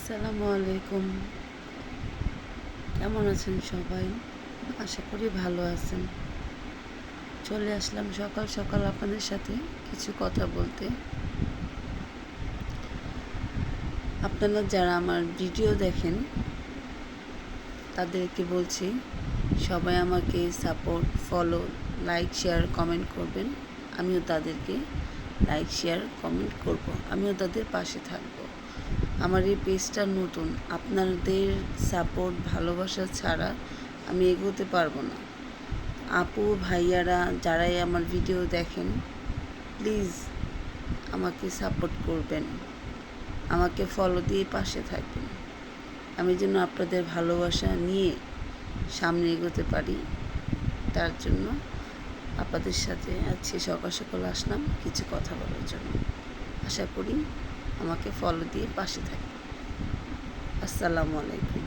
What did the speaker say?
আসসালামু আলাইকুম। কেমন আছেন সবাই? আশা করি ভালো আছেন। চলে আসলাম সকাল সকাল আপনাদের সাথে কিছু কথা বলতে। আপনারা যারা আমার ভিডিও দেখেন তাদেরকে বলছি, সবাই আমাকে support, follow, like, share, comment করবেন। আমিও তাদেরকে লাইক, শেয়ার, কমেন্ট করব। আমিও তাদের পাশে থাকব। আমার এই পেজটা নতুন, আপনাদের সাপোর্ট, ভালোবাসা ছাড়া আমি এগোতে পারবো না। আপু ভাইয়ারা যারাই আমার ভিডিও দেখেন, প্লিজ আমাকে সাপোর্ট করবেন, আমাকে ফলো দিয়ে পাশে থাকবেন। আমি যেন আপনাদের ভালোবাসা নিয়ে সামনে এগোতে পারি, তার জন্য আপনাদের সাথে আজকে সকাল সকাল আসলাম কিছু কথা বলার জন্য। আশা করি আমাকে ফলো দিয়ে পাশে থাকবেন। আসসালামু আলাইকুম।